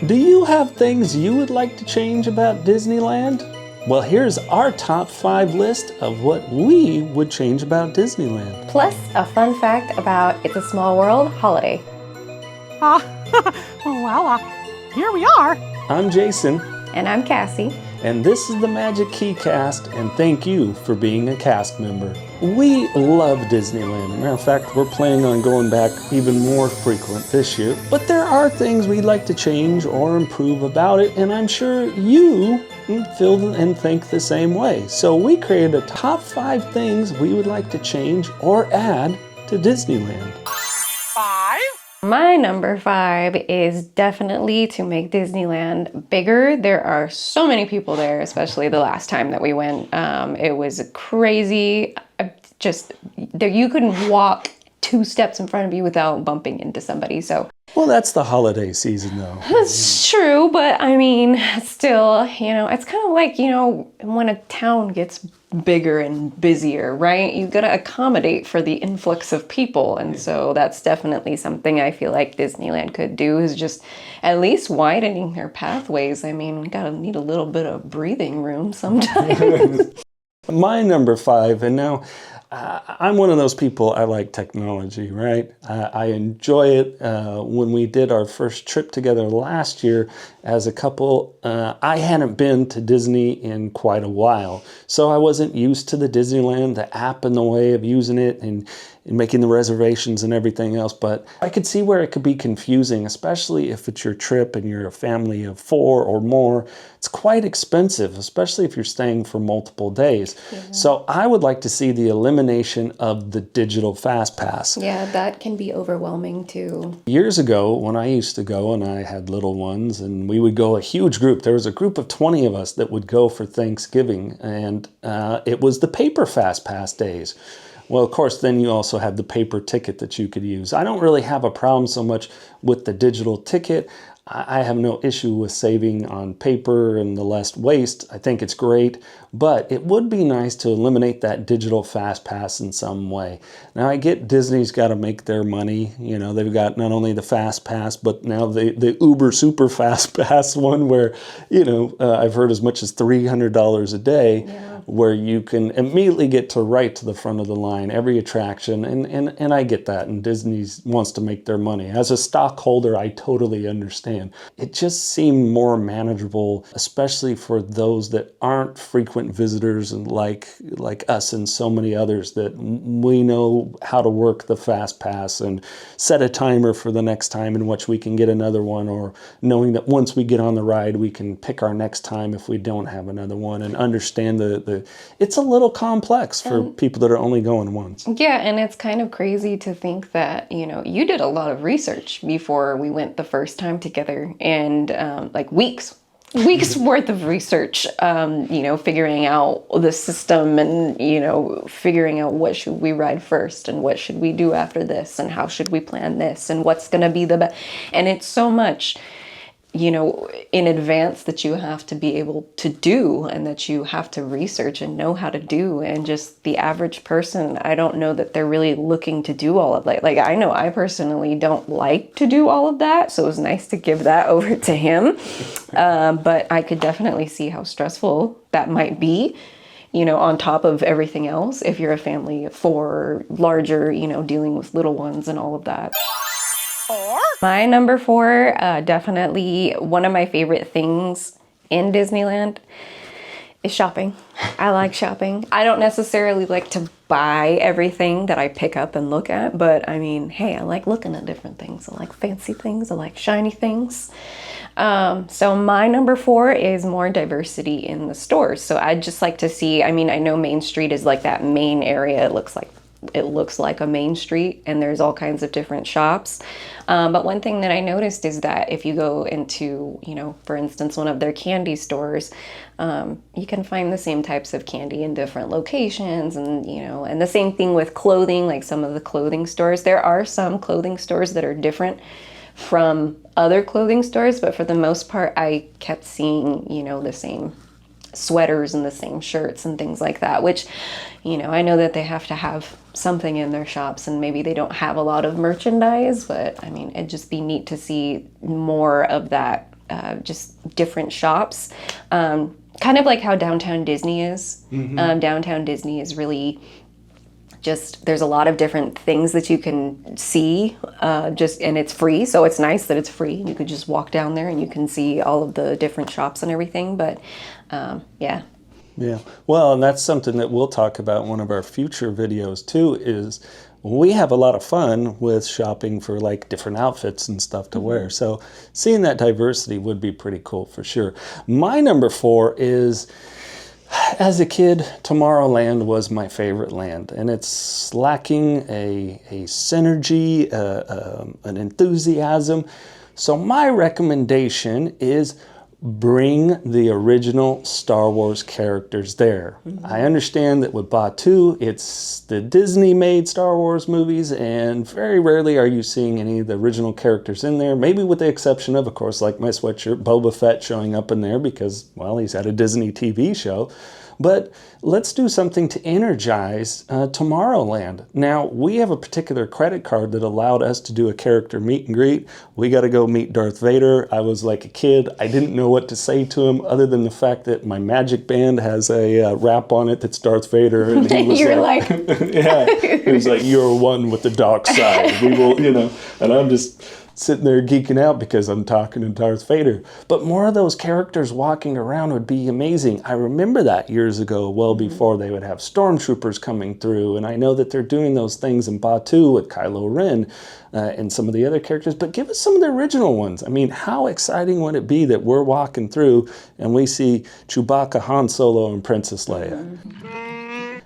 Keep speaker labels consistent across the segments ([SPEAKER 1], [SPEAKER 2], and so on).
[SPEAKER 1] Do you have things you would like to change about Disneyland? Well, here's our top 5 list of what we would change about Disneyland.
[SPEAKER 2] Plus, a fun fact about It's a Small World holiday.
[SPEAKER 3] Here we are.
[SPEAKER 1] I'm Jason.
[SPEAKER 2] And I'm Cassie.
[SPEAKER 1] And this is the Magic Key Cast, and thank you for being a cast member. We love Disneyland. Matter of fact, we're planning on going back even more frequent this year. But there are things we'd like to change or improve about it, and I'm sure you feel and think the same way. So we created a top 5 things we would like to change or add to Disneyland.
[SPEAKER 3] 5?
[SPEAKER 2] My number 5 is definitely to make Disneyland bigger. There are so many people there, especially the last time that we went. It was crazy. You couldn't walk 2 steps in front of you without bumping into somebody.
[SPEAKER 1] Well, that's the holiday season, though.
[SPEAKER 2] That's true, but I mean, still, it's kind of like, when a town gets bigger and busier, right? You gotta accommodate for the influx of people. And so that's definitely something I feel like Disneyland could do, is just at least widening their pathways. I mean, we gotta need a little bit of breathing room sometimes.
[SPEAKER 1] My number 5, and now I'm one of those people, I like technology, right? I enjoy it. When we did our first trip together last year as a couple, I hadn't been to Disney in quite a while. So I wasn't used to the Disneyland, the app and the way of using it and making the reservations and everything else. But I could see where it could be confusing, especially if it's your trip and you're a family of 4 or more. It's quite expensive, especially if you're staying for multiple days. Yeah. So I would like to see the elimination of the digital fast pass.
[SPEAKER 2] Yeah, that can be overwhelming too.
[SPEAKER 1] Years ago, when I used to go and I had little ones, and we would go a huge group. There was a group of 20 of us that would go for Thanksgiving, and it was the paper fast pass days. Well, of course, then you also have the paper ticket that you could use. I don't really have a problem so much with the digital ticket. I have no issue with saving on paper and the less waste. I think it's great, but it would be nice to eliminate that digital fast pass in some way. Now, I get Disney's got to make their money. They've got not only the fast pass, but now the Uber super fast pass one where, I've heard as much as $300 a day. Yeah. Where you can immediately get to right to the front of the line, every attraction, and I get that, and Disney wants to make their money. As a stockholder, I totally understand. It just seemed more manageable, especially for those that aren't frequent visitors and like us and so many others that we know how to work the fast pass and set a timer for the next time in which we can get another one, or knowing that once we get on the ride, we can pick our next time if we don't have another one, and understand it's a little complex for people that are only going once.
[SPEAKER 2] Yeah, and it's kind of crazy to think that, you did a lot of research before we went the first time together, and weeks worth of research, figuring out the system and, figuring out what should we ride first and what should we do after this and how should we plan this and what's going to be the best. And it's so much, in advance that you have to be able to do and that you have to research and know how to do. And just the average person, I don't know that they're really looking to do all of that. Like, I know I personally don't like to do all of that. So it was nice to give that over to him. But I could definitely see how stressful that might be, on top of everything else, if you're a family of 4 larger, dealing with little ones and all of that. My number 4, definitely one of my favorite things in Disneyland is shopping. I like shopping. I don't necessarily like to buy everything that I pick up and look at, but I mean, hey, I like looking at different things. I like fancy things. I like shiny things. So my number 4 is more diversity in the stores. So I'd just like to see, I know Main Street is like that main area. It looks like a main street, and there's all kinds of different shops. But one thing that I noticed is that if you go into, for instance, one of their candy stores, you can find the same types of candy in different locations, and, and the same thing with clothing, like some of the clothing stores. There are some clothing stores that are different from other clothing stores, but for the most part, I kept seeing, the same sweaters and the same shirts and things like that, which, I know that they have to have something in their shops and maybe they don't have a lot of merchandise, but it'd just be neat to see more of that just different shops. Kind of like how Downtown Disney is. Downtown Disney is really just, there's a lot of different things that you can see, and it's free, so it's nice that it's free. You could just walk down there and you can see all of the different shops and everything, but yeah.
[SPEAKER 1] Yeah, well, and that's something that we'll talk about in one of our future videos too, is we have a lot of fun with shopping for like different outfits and stuff to wear. So seeing that diversity would be pretty cool for sure. My number 4 is, as a kid, Tomorrowland was my favorite land, and it's lacking a synergy, an enthusiasm. So my recommendation is bring the original Star Wars characters there. I understand that with Batuu, it's the Disney-made Star Wars movies, and very rarely are you seeing any of the original characters in there, maybe with the exception of course, like my sweatshirt, Boba Fett showing up in there because, well, he's at a Disney TV show. But let's do something to energize Tomorrowland. Now, we have a particular credit card that allowed us to do a character meet and greet. We got to go meet Darth Vader. I was like a kid. I didn't know what to say to him other than the fact that my magic band has a wrap on it that's Darth Vader. And he was
[SPEAKER 2] You're like
[SPEAKER 1] yeah, he was like, "You're one with the dark side. We will," and I'm just sitting there geeking out because I'm talking to Darth Vader. But more of those characters walking around would be amazing. I remember that years ago, well before they would have stormtroopers coming through. And I know that they're doing those things in Batuu with Kylo Ren and some of the other characters. But give us some of the original ones. I mean, how exciting would it be that we're walking through and we see Chewbacca, Han Solo, and Princess Leia?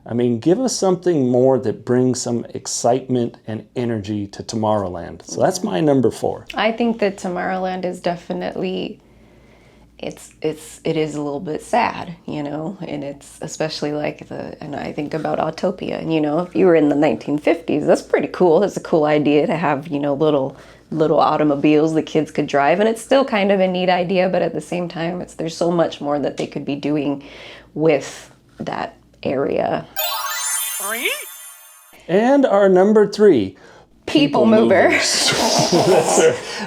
[SPEAKER 1] I mean, give us something more that brings some excitement and energy to Tomorrowland. So that's my number 4.
[SPEAKER 2] I think that Tomorrowland is definitely, it is a little bit sad, and it's especially and I think about Autopia, and if you were in the 1950s, that's pretty cool. That's a cool idea to have, little automobiles the kids could drive, and it's still kind of a neat idea, but at the same time, there's so much more that they could be doing with that area.
[SPEAKER 3] 3?
[SPEAKER 1] And our number 3,
[SPEAKER 2] People mover.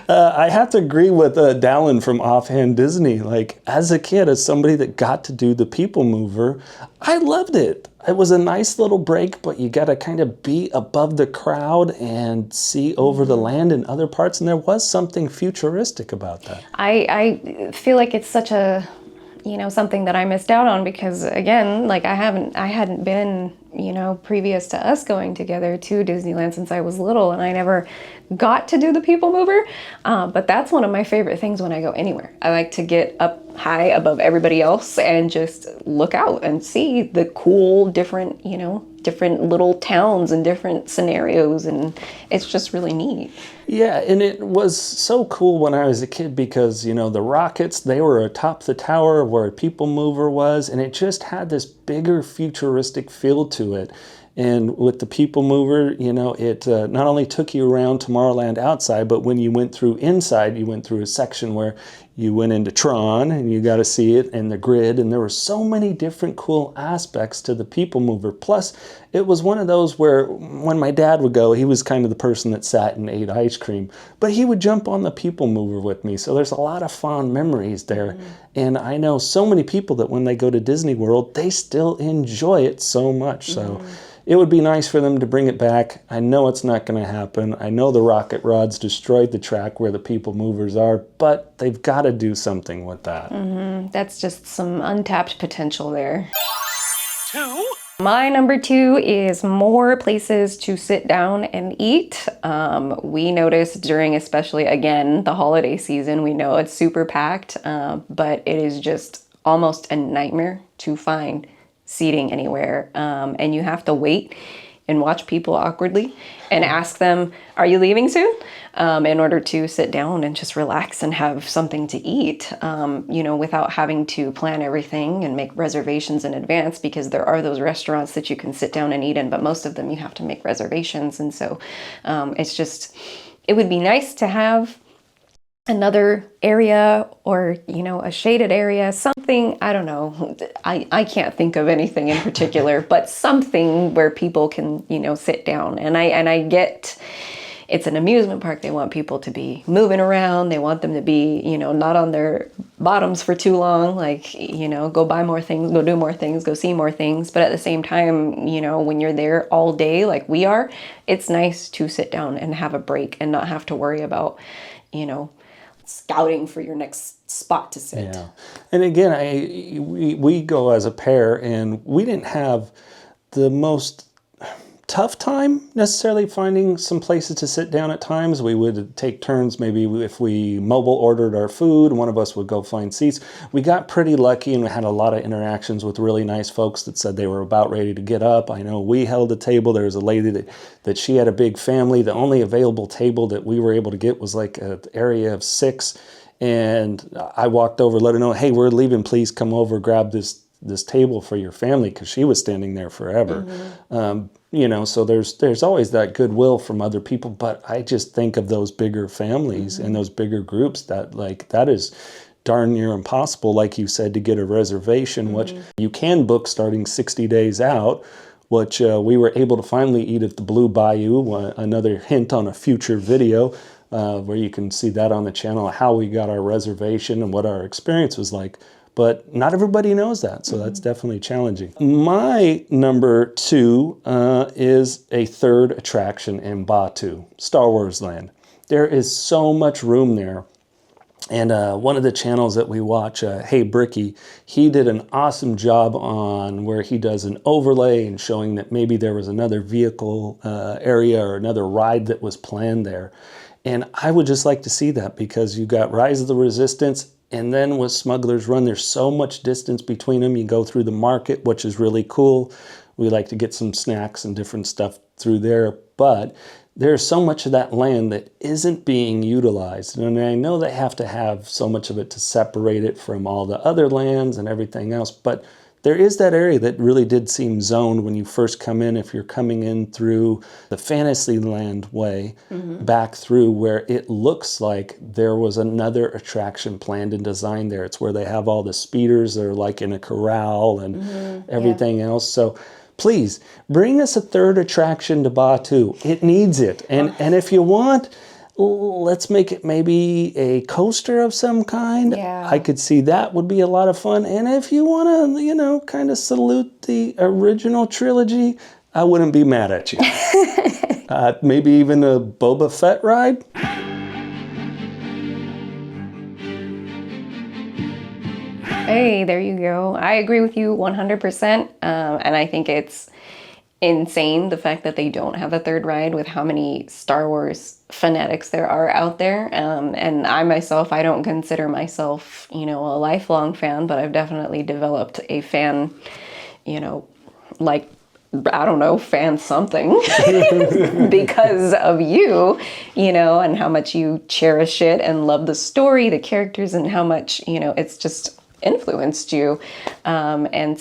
[SPEAKER 1] I have to agree with Dallin from Offhand Disney. Like, as a kid, as somebody that got to do the People Mover, I loved it. It was a nice little break, but you got to kind of be above the crowd and see over the land in other parts, and there was something futuristic about that.
[SPEAKER 2] I feel like it's such a, something that I missed out on because, again, like I hadn't been, previous to us going together to Disneyland since I was little, and I never got to do the People Mover. But that's one of my favorite things when I go anywhere. I like to get up high above everybody else and just look out and see the cool, different little towns and different scenarios, and it's just really neat.
[SPEAKER 1] Yeah, and it was so cool when I was a kid because, the rockets, they were atop the tower where a People Mover was, and it just had this bigger futuristic feel to it. And with the People Mover, it not only took you around Tomorrowland outside, but when you went through inside, you went through a section where you went into TRON and you got to see it and the grid. And there were so many different cool aspects to the People Mover. Plus, it was one of those where when my dad would go, he was kind of the person that sat and ate ice cream, but he would jump on the People Mover with me. So there's a lot of fond memories there. And I know so many people that when they go to Disney World, they still enjoy it so much. So it would be nice for them to bring it back. I know it's not going to happen. I know the rocket rods destroyed the track where the People Movers are, but they've got to do something with that.
[SPEAKER 2] That's just some untapped potential there.
[SPEAKER 3] 2?
[SPEAKER 2] My number 2 is more places to sit down and eat. We noticed during, especially again, the holiday season, we know it's super packed, but it is just almost a nightmare to find seating anywhere, and you have to wait and watch people awkwardly and ask them, "Are you leaving soon?" In order to sit down and just relax and have something to eat, without having to plan everything and make reservations in advance, because there are those restaurants that you can sit down and eat in, but most of them you have to make reservations. And so it would be nice to have another area or, a shaded area, something, I don't know. I can't think of anything in particular, but something where people can, sit down. And I get, it's an amusement park. They want people to be moving around. They want them to be, not on their bottoms for too long. Like, go buy more things, go do more things, go see more things. But at the same time, when you're there all day like we are, it's nice to sit down and have a break and not have to worry about, scouting for your next spot to sit.
[SPEAKER 1] Yeah. And again, we go as a pair, and we didn't have the most tough time necessarily finding some places to sit down at times. We would take turns, maybe if we mobile ordered our food, one of us would go find seats. We got pretty lucky and we had a lot of interactions with really nice folks that said they were about ready to get up. I know we held a table. There was a lady that she had a big family. The only available table that we were able to get was like an area of 6. And I walked over, let her know, hey, we're leaving, please come over, grab this table for your family, because she was standing there forever. So there's always that goodwill from other people, but I just think of those bigger families and those bigger groups that is darn near impossible, like you said, to get a reservation, which you can book starting 60 days out, which we were able to finally eat at the Blue Bayou, another hint on a future video, where you can see that on the channel, how we got our reservation and what our experience was like. But not everybody knows that, so that's definitely challenging. My number 2 is a third attraction in Batuu, Star Wars Land. There is so much room there. And one of the channels that we watch, Hey Bricky, he did an awesome job on where he does an overlay and showing that maybe there was another vehicle area or another ride that was planned there. And I would just like to see that, because you got Rise of the Resistance, and then with Smuggler's Run, there's so much distance between them. You go through the market, which is really cool. We like to get some snacks and different stuff through there. But there's so much of that land that isn't being utilized. And I know they have to have so much of it to separate it from all the other lands and everything else. But there is that area that really did seem zoned when you first come in, if you're coming in through the Fantasyland way, back through where it looks like there was another attraction planned and designed there. It's where they have all the speeders that are like in a corral and everything else. So please, bring us a third attraction to Batuu. It needs it. And if you want, let's make it maybe a coaster of some kind.
[SPEAKER 2] Yeah.
[SPEAKER 1] I could see that would be a lot of fun. And if you want to, kind of salute the original trilogy, I wouldn't be mad at you. Maybe even a Boba Fett ride.
[SPEAKER 2] Hey, there you go. I agree with you 100%. And I think it's insane, the fact that they don't have a third ride, with how many Star Wars fanatics there are out there. And I myself, I don't consider myself, a lifelong fan, but I've definitely developed a fan, fan something because of you, and how much you cherish it and love the story, the characters, and how much, it's just influenced you. And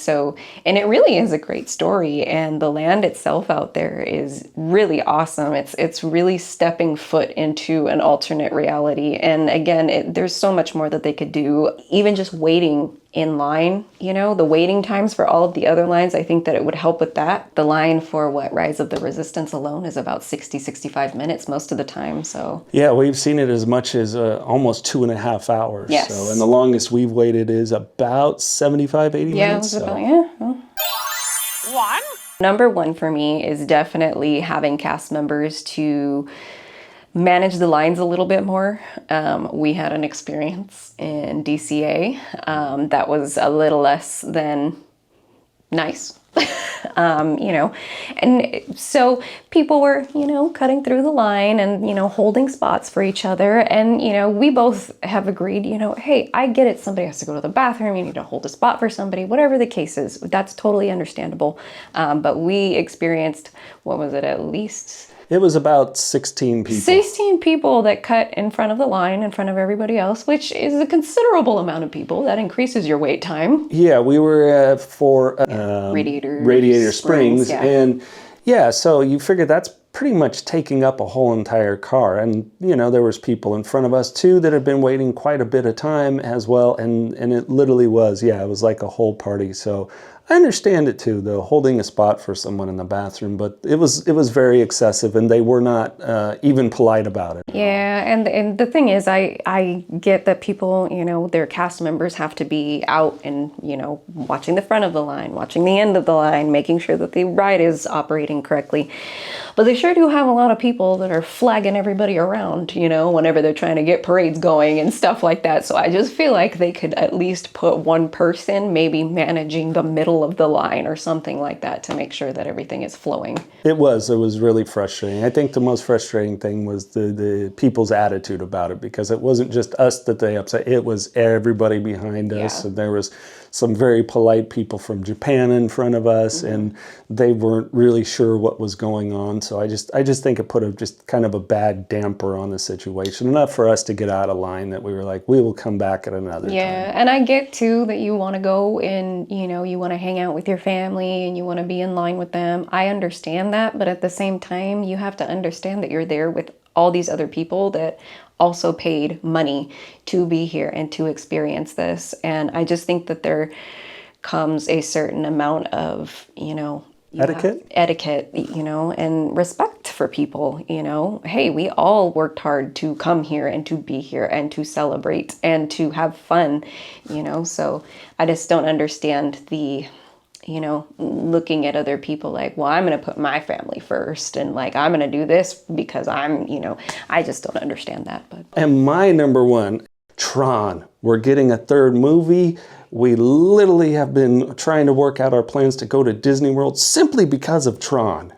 [SPEAKER 2] it really is a great story, and the land itself out there is really awesome. It's really stepping foot into an alternate reality. And again, there's so much more that they could do. Even just waiting in line, the waiting times for all of the other lines, I think that it would help with that. The line for Rise of the Resistance alone is about 65 minutes most of the time. So
[SPEAKER 1] yeah, we've seen it as much as almost 2.5 hours.
[SPEAKER 2] Yes.
[SPEAKER 1] So, and the longest we've waited is about 75, 80 minutes.
[SPEAKER 3] One.
[SPEAKER 2] Number 1 for me is definitely having cast members to manage the lines a little bit more. We had an experience in DCA that was a little less than nice. And so people were, cutting through the line and, holding spots for each other. And, we both have agreed, hey, I get it. Somebody has to go to the bathroom. You need to hold a spot for somebody, whatever the case is. That's totally understandable. But we experienced, what was it, at least?
[SPEAKER 1] It was about 16 people.
[SPEAKER 2] 16 people that cut in front of the line, in front of everybody else, which is a considerable amount of people. That increases your wait time.
[SPEAKER 1] Yeah, we were for
[SPEAKER 2] Radiator
[SPEAKER 1] Springs.
[SPEAKER 2] Yeah.
[SPEAKER 1] And yeah, so you figure that's pretty much taking up a whole entire car. And, there was people in front of us too that had been waiting quite a bit of time as well. And it literally was, it was like a whole party. So I understand it too, though, holding a spot for someone in the bathroom, but it was very excessive, and they were not even polite about it.
[SPEAKER 2] Yeah, and the thing is, I get that people, their cast members have to be out and, watching the front of the line, watching the end of the line, making sure that the ride is operating correctly. But they sure do have a lot of people that are flagging everybody around, whenever they're trying to get parades going and stuff like that. So I just feel like they could at least put one person maybe managing the middle of the line or something like that to make sure that everything is flowing.
[SPEAKER 1] It was really frustrating. I think the most frustrating thing was the people's attitude about it, because it wasn't just us that they upset, it was everybody behind us.
[SPEAKER 2] Yeah.
[SPEAKER 1] And there was some very polite people from Japan in front of us, and they weren't really sure what was going on. So I just think it put just kind of a bad damper on the situation, enough for us to get out of line that we were like, we will come back at another time.
[SPEAKER 2] Yeah, and I get too that you want to go and, you want to hang out with your family and you want to be in line with them. I understand that, but at the same time, you have to understand that you're there with all these other people that also paid money to be here and to experience this. And I just think that there comes a certain amount of, etiquette, and respect for people, Hey, we all worked hard to come here and to be here and to celebrate and to have fun, so I just don't understand the, looking at other people like, well, I'm going to put my family first and like, I'm going to do this because I'm, I just don't understand that. But
[SPEAKER 1] And my number one, TRON. We're getting a third movie. We literally have been trying to work out our plans to go to Disney World simply because of TRON,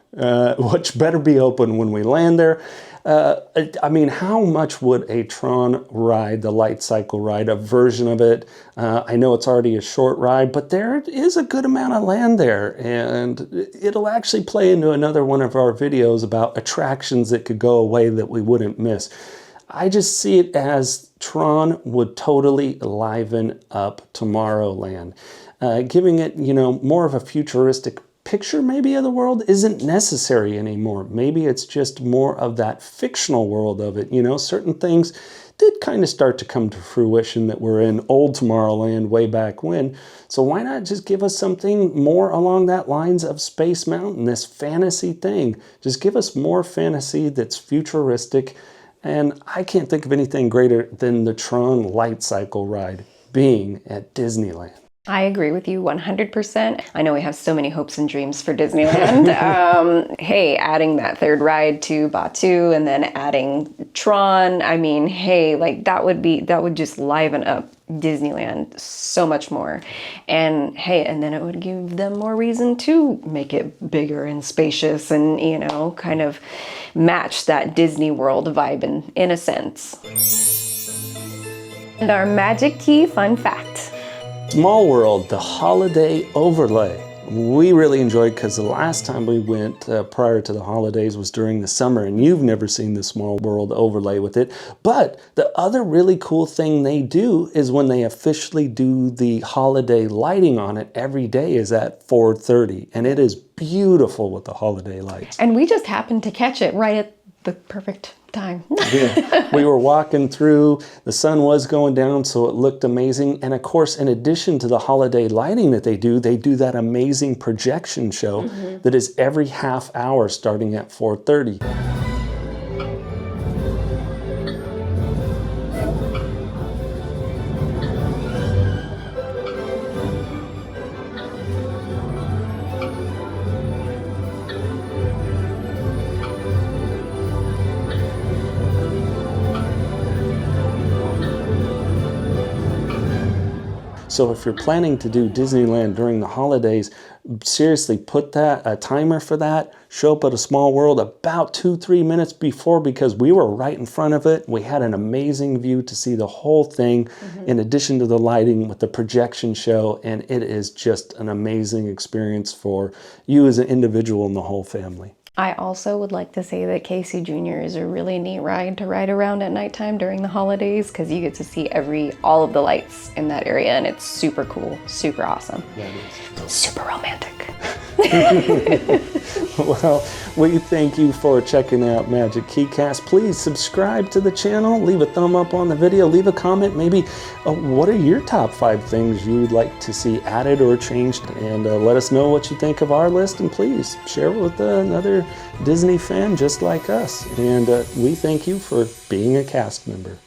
[SPEAKER 1] which better be open when we land there. I mean, how much would a TRON ride, the light cycle ride, a version of it? I know it's already a short ride, but there is a good amount of land there, and it'll actually play into another one of our videos about attractions that could go away that we wouldn't miss. I just see it as TRON would totally liven up Tomorrowland. Giving it, more of a futuristic picture maybe of the world isn't necessary anymore. Maybe it's just more of that fictional world of it. Certain things did kind of start to come to fruition that were in old Tomorrowland way back when. So why not just give us something more along that lines of Space Mountain, this fantasy thing? Just give us more fantasy that's futuristic. And I can't think of anything greater than the TRON light cycle ride being at Disneyland.
[SPEAKER 2] I agree with you 100%. I know we have so many hopes and dreams for Disneyland. Hey, adding that third ride to Batu and then adding TRON. I mean, hey, like that would just liven up Disneyland so much more. And hey, and then it would give them more reason to make it bigger and spacious and, kind of match that Disney World vibe in a sense. And our Magic Key fun fact.
[SPEAKER 1] Small World, the holiday overlay. We really enjoyed because the last time we went prior to the holidays was during the summer, and you've never seen the Small World overlay with it. But the other really cool thing they do is when they officially do the holiday lighting on it, every day is at 4:30, and it is beautiful with the holiday lights.
[SPEAKER 2] And we just happened to catch it right at the perfect time.
[SPEAKER 1] Yeah. We were walking through, the sun was going down, so it looked amazing. And of course, in addition to the holiday lighting that they do that amazing projection show that is every half hour starting at 4:30. So if you're planning to do Disneyland during the holidays, seriously put a timer for that. Show up at a Small World about 2-3 minutes before, because we were right in front of it. We had an amazing view to see the whole thing in addition to the lighting with the projection show. And it is just an amazing experience for you as an individual and the whole family.
[SPEAKER 2] I also would like to say that Casey Jr. is a really neat ride to ride around at nighttime during the holidays because you get to see all of the lights in that area, and it's super cool, super awesome.
[SPEAKER 1] That is.
[SPEAKER 2] Super romantic.
[SPEAKER 1] Well, we thank you for checking out Magic Keycast. Please subscribe to the channel, leave a thumb up on the video, leave a comment. Maybe what are your top 5 things you'd like to see added or changed? And let us know what you think of our list, and please share it with another Disney fan just like us. And we thank you for being a cast member.